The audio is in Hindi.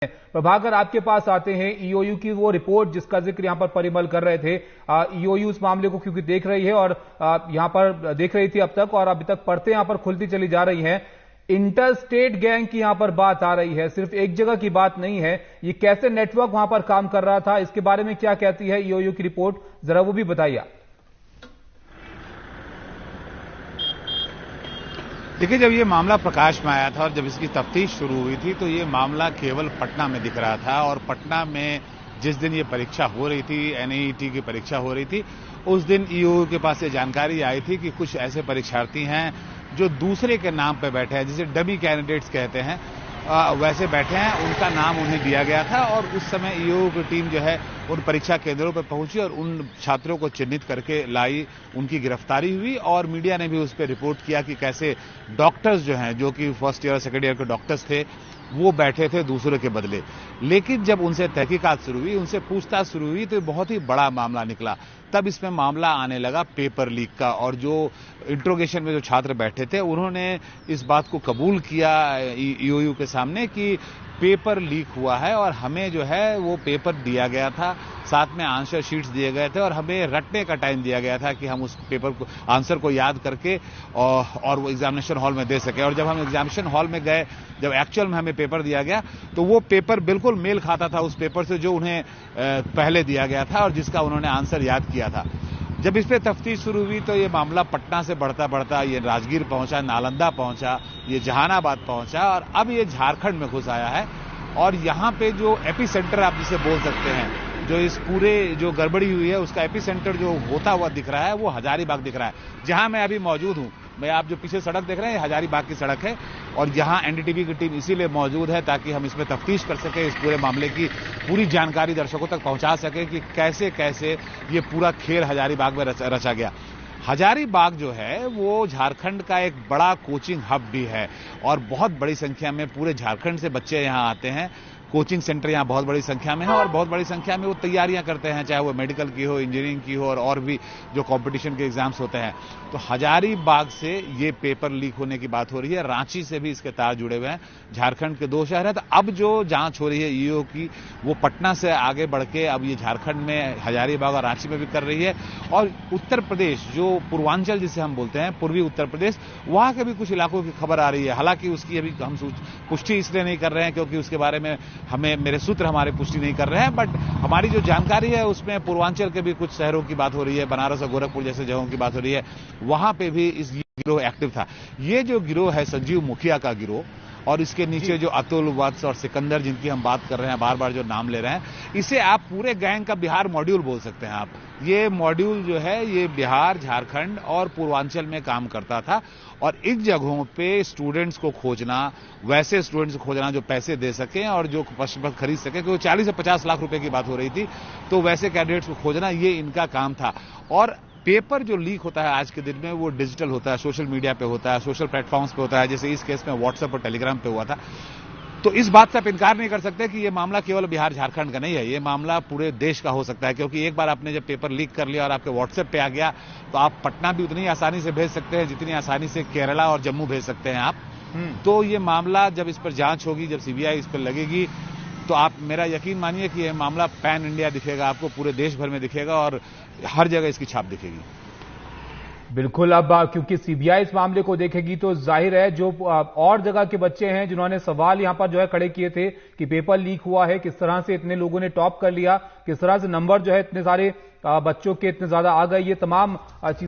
प्रभाकर आपके पास आते हैं। ईओयू की वो रिपोर्ट जिसका जिक्र यहां पर परिमल कर रहे थे, ईओयू इस मामले को क्योंकि देख रही है और यहां पर देख रही थी अब तक और अभी तक पढ़ते यहां पर खुलती चली जा रही है। इंटर स्टेट गैंग की यहां पर बात आ रही है, सिर्फ एक जगह की बात नहीं है। ये कैसे नेटवर्क वहां पर काम कर रहा था, इसके बारे में क्या कहती है ईओयू की रिपोर्ट, जरा वो भी बताइए। देखिए, जब ये मामला प्रकाश में आया था और जब इसकी तफ्तीश शुरू हुई थी तो ये मामला केवल पटना में दिख रहा था। और पटना में जिस दिन ये परीक्षा हो रही थी, एनआईटी की परीक्षा हो रही थी, उस दिन ईओयू के पास ये जानकारी आई थी कि कुछ ऐसे परीक्षार्थी हैं जो दूसरे के नाम पे बैठे हैं, जिसे डमी कैंडिडेट्स कहते हैं, वैसे बैठे हैं। उनका नाम उन्हें दिया गया था और उस समय ईओयू की टीम जो है उन परीक्षा केंद्रों पर पहुंची और उन छात्रों को चिन्हित करके लाई। उनकी गिरफ्तारी हुई और मीडिया ने भी उस पर रिपोर्ट किया कि कैसे डॉक्टर्स जो हैं, जो कि फर्स्ट ईयर और सेकेंड ईयर के डॉक्टर्स थे, वो बैठे थे दूसरे के बदले। लेकिन जब उनसे तहकीकात शुरू हुई, उनसे पूछताछ शुरू हुई तो बहुत ही बड़ा मामला निकला। तब इसमें मामला आने लगा पेपर लीक का। और जो इंट्रोगेशन में जो छात्र बैठे थे उन्होंने इस बात को कबूल किया ईओयू के सामने कि पेपर लीक हुआ है और हमें जो है वो पेपर दिया गया था, साथ में आंसर शीट्स दिए गए थे और हमें रटने का टाइम दिया गया था कि हम उस पेपर को, आंसर को याद करके और वो एग्जामिनेशन हॉल में दे सके। और जब हम एग्जामिनेशन हॉल में गए, जब एक्चुअल में हमें पेपर दिया गया तो वो पेपर बिल्कुल मेल खाता था उस पेपर से जो उन्हें पहले दिया गया था और जिसका उन्होंने आंसर याद किया था। जब इस पर तफ्तीश शुरू हुई तो ये मामला पटना से बढ़ता बढ़ता ये राजगीर पहुंचा, नालंदा पहुंचा, ये जहानाबाद पहुंचा और अब ये झारखंड में घुस आया है। और यहां पे जो एपी सेंटर आप जिसे बोल सकते हैं, जो इस पूरे जो गड़बड़ी हुई है उसका एपी सेंटर जो होता हुआ दिख रहा है वो हजारीबाग दिख रहा है, जहां मैं अभी मौजूद हूं। मैं आप जो पीछे सड़क देख रहे हैं हजारीबाग की सड़क है और यहां एनडीटीवी की टीम इसीलिए मौजूद है ताकि हम इसमें तफ्तीश कर सके, इस पूरे मामले की पूरी जानकारी दर्शकों तक पहुंचा सके कि कैसे कैसे ये पूरा खेल हजारीबाग में रचा गया। हजारीबाग जो है वो झारखंड का एक बड़ा कोचिंग हब भी है और बहुत बड़ी संख्या में पूरे झारखंड से बच्चे यहां आते हैं। कोचिंग सेंटर यहाँ बहुत बड़ी संख्या में है और बहुत बड़ी संख्या में वो तैयारियां करते हैं, चाहे वो मेडिकल की हो, इंजीनियरिंग की हो और भी जो कंपटीशन के एग्जाम्स होते हैं। तो हजारीबाग से ये पेपर लीक होने की बात हो रही है। रांची से भी इसके तार जुड़े हुए हैं। झारखंड के 2 शहर हैं। तो अब जो जांच हो रही है ईओ की, वो पटना से आगे बढ़ के अब ये झारखंड में हजारीबाग और रांची में भी कर रही है। और उत्तर प्रदेश, जो पूर्वांचल जिसे हम बोलते हैं, पूर्वी उत्तर प्रदेश, वहां के भी कुछ इलाकों की खबर आ रही है। हालांकि उसकी अभी हम पुष्टि इसलिए नहीं कर रहे हैं क्योंकि उसके बारे में मेरे सूत्र हमारे पुष्टि नहीं कर रहे हैं, बट हमारी जो जानकारी है उसमें पूर्वांचल के भी कुछ शहरों की बात हो रही है, बनारस और गोरखपुर जैसे जगहों की बात हो रही है। वहां पे भी इस गिरोह एक्टिव था। ये जो गिरोह है संजीव मुखिया का गिरोह, और इसके नीचे जो अतुल, वत्स और सिकंदर जिनकी हम बात कर रहे हैं, बार बार जो नाम ले रहे हैं, इसे आप पूरे गैंग का बिहार मॉड्यूल बोल सकते हैं आप। ये मॉड्यूल जो है ये बिहार, झारखंड और पूर्वांचल में काम करता था और इन जगहों पे स्टूडेंट्स को खोजना, वैसे स्टूडेंट्स को खोजना जो पैसे दे सकें और जो प्रश्न पत्र खरीद सकें, क्योंकि 40 से 50 लाख रुपए की बात हो रही थी, तो वैसे कैंडिडेट्स को खोजना ये इनका काम था। और पेपर जो लीक होता है आज के दिन में वो डिजिटल होता है, सोशल मीडिया पे होता है, सोशल प्लेटफॉर्म्स पे होता है, जैसे इस केस में व्हाट्सएप और टेलीग्राम पे हुआ था। तो इस बात से आप इनकार नहीं कर सकते कि ये मामला केवल बिहार झारखंड का नहीं है, ये मामला पूरे देश का हो सकता है। क्योंकि एक बार आपने जब पेपर लीक कर लिया और आपके व्हाट्सएप पे आ गया तो आप पटना भी उतनी आसानी से भेज सकते हैं जितनी आसानी से केरला और जम्मू भेज सकते हैं आप। तो ये मामला जब इस पर जांच होगी, जब सीबीआई इस पर लगेगी, तो आप मेरा यकीन मानिए कि यह मामला पैन इंडिया दिखेगा, आपको पूरे देश भर में दिखेगा और हर जगह इसकी छाप दिखेगी। बिल्कुल। अब क्योंकि सीबीआई इस मामले को देखेगी तो जाहिर है जो और जगह के बच्चे हैं जिन्होंने सवाल यहां पर जो है खड़े किए थे कि पेपर लीक हुआ है, किस तरह से इतने लोगों ने टॉप कर लिया, किस तरह से नंबर जो है इतने सारे बच्चों के इतने ज्यादा आ गए, ये तमाम चीजें